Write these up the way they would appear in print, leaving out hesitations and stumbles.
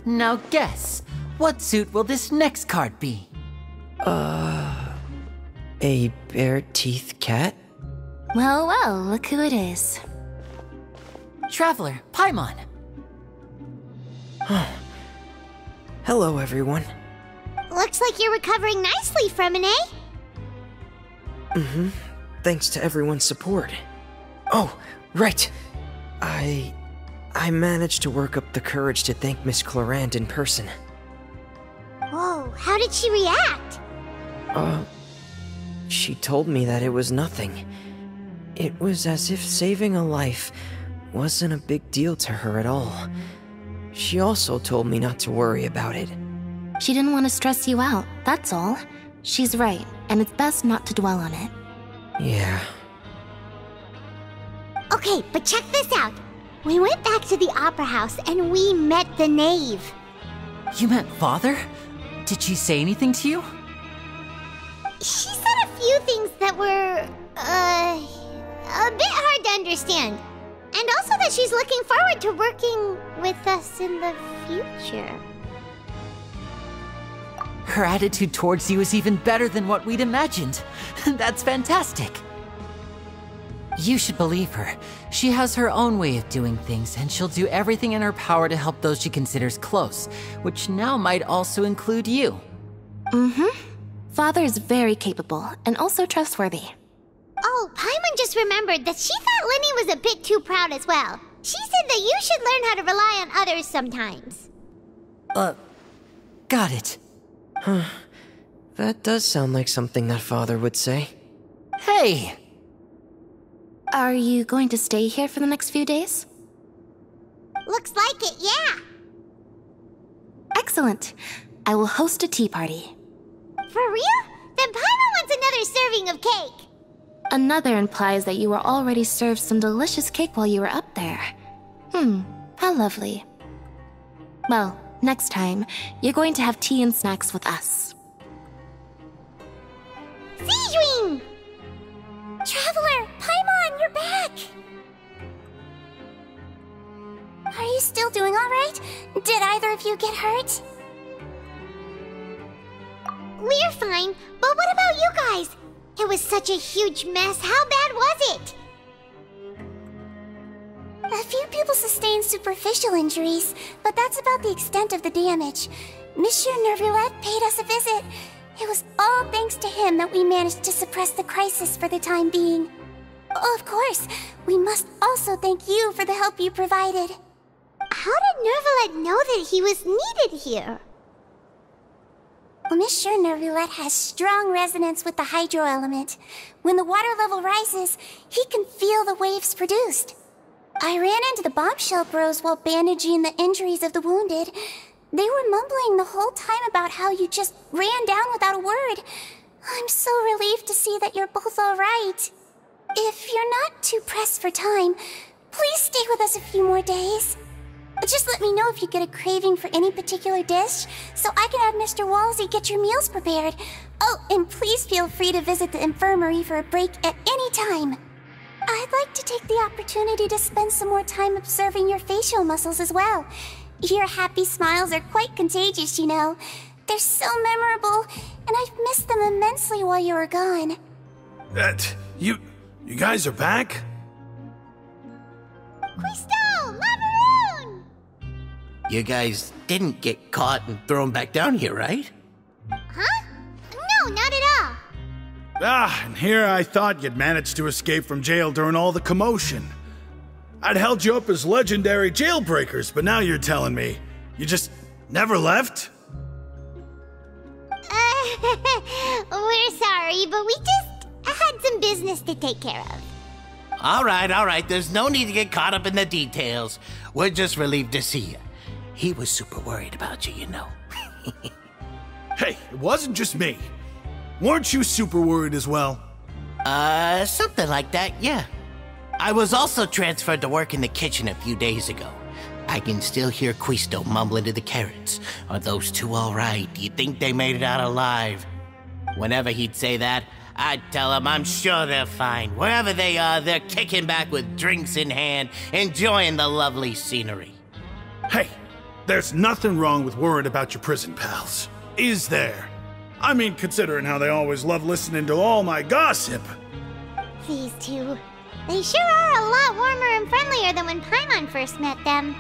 Now guess, what suit will this next card be? A bare-teeth cat? Well, well, look who it is. Traveler, Paimon. Hello, everyone. Looks like you're recovering nicely from it, eh? Thanks to everyone's support. Oh, right. I managed to work up the courage to thank Miss Clarant in person. Whoa, how did she react? She told me that it was nothing. It was as if saving a life wasn't a big deal to her at all. She also told me not to worry about it. She didn't want to stress you out, that's all. She's right, and it's best not to dwell on it. Yeah. Okay, but check this out. We went back to the opera house and we met the knave. You met Father? Did she say anything to you? She said a few things that were, a bit hard to understand. And also that she's looking forward to working with us in the future. Her attitude towards you is even better than what we'd imagined. That's fantastic. You should believe her. She has her own way of doing things, and she'll do everything in her power to help those she considers close, which now might also include you. Father is very capable, and also trustworthy. Oh, Paimon just remembered that she thought Lenny was a bit too proud as well. She said that you should learn how to rely on others sometimes. Got it. That does sound like something that Father would say. Hey! Are you going to stay here for the next few days? Looks like it, yeah. Excellent. I will host a tea party. For real? Then Paimon wants another serving of cake. Another implies that you were already served some delicious cake while you were up there. How lovely. Well, next time, you're going to have tea and snacks with us. Sijwing! Traveler, Paimon, you're back! Are you still doing alright? Did either of you get hurt? We're fine, but what about you guys? It was such a huge mess. How bad was it? A few people sustained superficial injuries, but that's about the extent of the damage. Monsieur Nervulette paid us a visit. It was all thanks to him that we managed to suppress the crisis for the time being. Of course, we must also thank you for the help you provided. How did Nervulette know that he was needed here? Well, Monsieur Nervulette has strong resonance with the hydro element. When the water level rises, he can feel the waves produced. I ran into the bombshell bros while bandaging the injuries of the wounded. They were mumbling the whole time about how you just ran down without a word. I'm so relieved to see that you're both alright. If you're not too pressed for time, please stay with us a few more days. Just let me know if you get a craving for any particular dish, so I can have Mr. Walsey get your meals prepared. Oh, and please feel free to visit the infirmary for a break at any time. I'd like to take the opportunity to spend some more time observing your facial muscles as well. Your happy smiles are quite contagious, you know. They're so memorable, and I've missed them immensely while you were gone. You guys are back? Quisto! Lavaroon! You guys didn't get caught and thrown back down here, right? Huh? No, not at all. And here I thought you'd managed to escape from jail during all the commotion. I'd held you up as legendary jailbreakers, but now you're telling me you just never left? We're sorry, but we just had some business to take care of. All right. There's no need to get caught up in the details. We're just relieved to see you. He was super worried about you, you know. Hey, it wasn't just me. Weren't you super worried as well? Something like that, yeah. I was also transferred to work in the kitchen a few days ago. I can still hear Quisto mumbling to the carrots. Are those two all right? Do you think they made it out alive? Whenever he'd say that, I'd tell him I'm sure they're fine. Wherever they are, they're kicking back with drinks in hand, enjoying the lovely scenery. Hey, There's nothing wrong with worrying about your prison pals, is there? I mean, considering how they always love listening to all my gossip. These two. They sure are a lot warmer and friendlier than when Paimon first met them.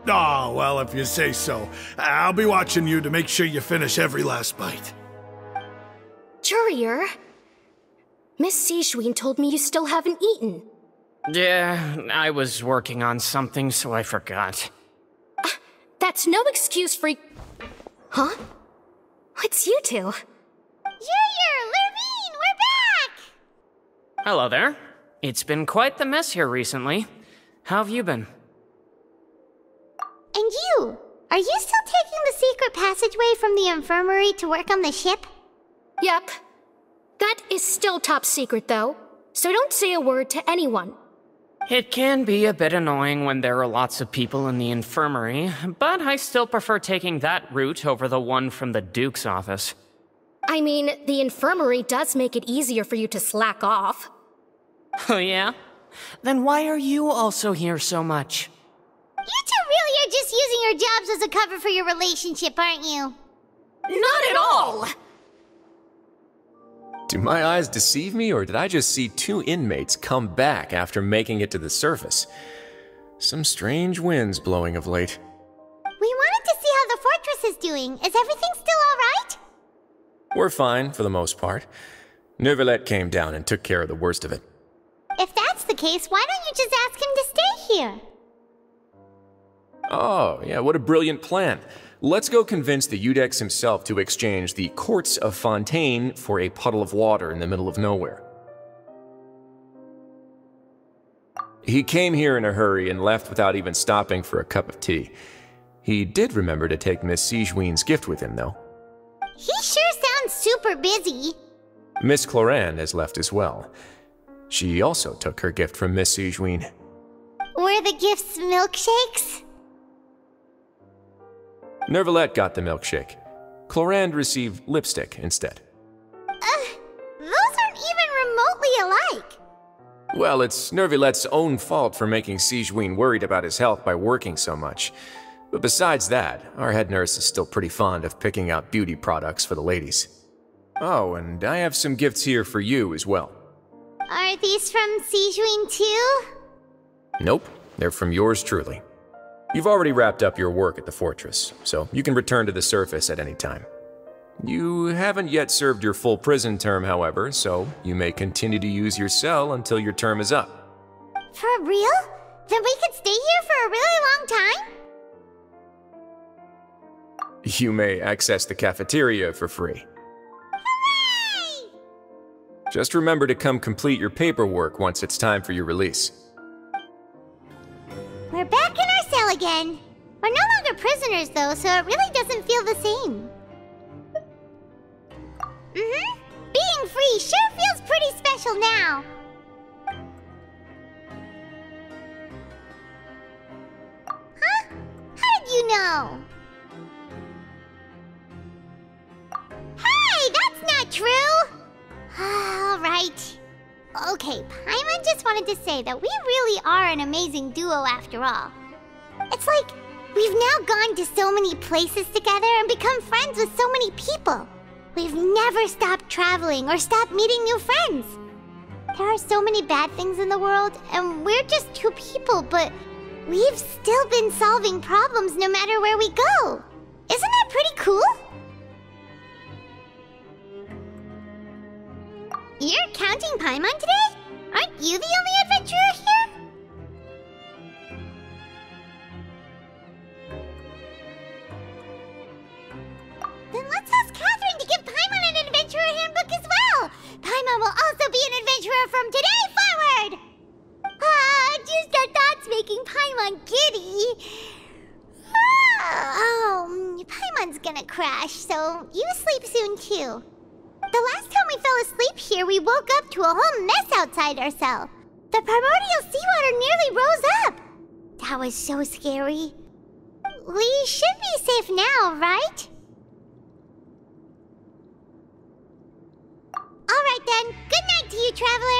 Oh, well, if you say so. I'll be watching you to make sure you finish every last bite. Jurier, Miss Sijwin told me you still haven't eaten. Yeah, I was working on something, so I forgot. That's no excuse for... Huh? It's you two. Jurier, Lurvine, we're back! Hello there. It's been quite the mess here recently. How have you been? And you? Are you still taking the secret passageway from the infirmary to work on the ship? Yep. That is still top secret, though, so don't say a word to anyone. It can be a bit annoying when there are lots of people in the infirmary, but I still prefer taking that route over the one from the Duke's office. I mean, the infirmary does make it easier for you to slack off. Oh yeah? Then why are you also here so much? You two really are just using your jobs as a cover for your relationship, aren't you? Not at all! Do my eyes deceive me, or did I just see two inmates come back after making it to the surface? Some strange winds blowing of late. We wanted to see how the fortress is doing. Is everything still alright? We're fine, for the most part. Neuvillette came down and took care of the worst of it. If that's the case, why don't you just ask him to stay here? Oh, yeah, what a brilliant plan. Let's go convince the Eudex himself to exchange the Courts of Fontaine for a puddle of water in the middle of nowhere. He came here in a hurry and left without even stopping for a cup of tea. He did remember to take Miss Sijwin's gift with him, though. He sure sounds super busy. Miss Clorand has left as well. She also took her gift from Miss Sijwin. Were the gifts milkshakes? Neuvillette got the milkshake. Clorand received lipstick instead. Those aren't even remotely alike. Well, it's Neuvillette's own fault for making Sijwin worried about his health by working so much. But besides that, our head nurse is still pretty fond of picking out beauty products for the ladies. Oh, and I have some gifts here for you as well. Are these from Sijwin too? Nope, they're from yours truly. You've already wrapped up your work at the fortress, so you can return to the surface at any time. You haven't yet served your full prison term, however, so you may continue to use your cell until your term is up. For real? Then we could stay here for a really long time? You may access the cafeteria for free. Hooray! Just remember to come complete your paperwork once it's time for your release. We're back in our cell again. We're no longer prisoners, though, so it really doesn't feel the same. Being free sure feels pretty special now. Huh? How did you know? Hey, that's not true! Alright. Okay, Paimon just wanted to say that we really are an amazing duo after all. It's like we've now gone to so many places together and become friends with so many people. We've never stopped traveling or stopped meeting new friends. There are so many bad things in the world, and we're just two people, but we've still been solving problems no matter where we go. Isn't that pretty cool? You're counting Paimon today? Aren't you the only adventurer here? Then let's ask Catherine to give Paimon an adventurer handbook as well! Paimon will also be an adventurer from today forward! Just the thoughts making Paimon giddy. Paimon's gonna crash, so you sleep soon too. The last time we fell asleep here, we woke up to a whole mess outside our cell. The primordial seawater nearly rose up. That was so scary. We should be safe now, right? Alright then, good night to you, traveler.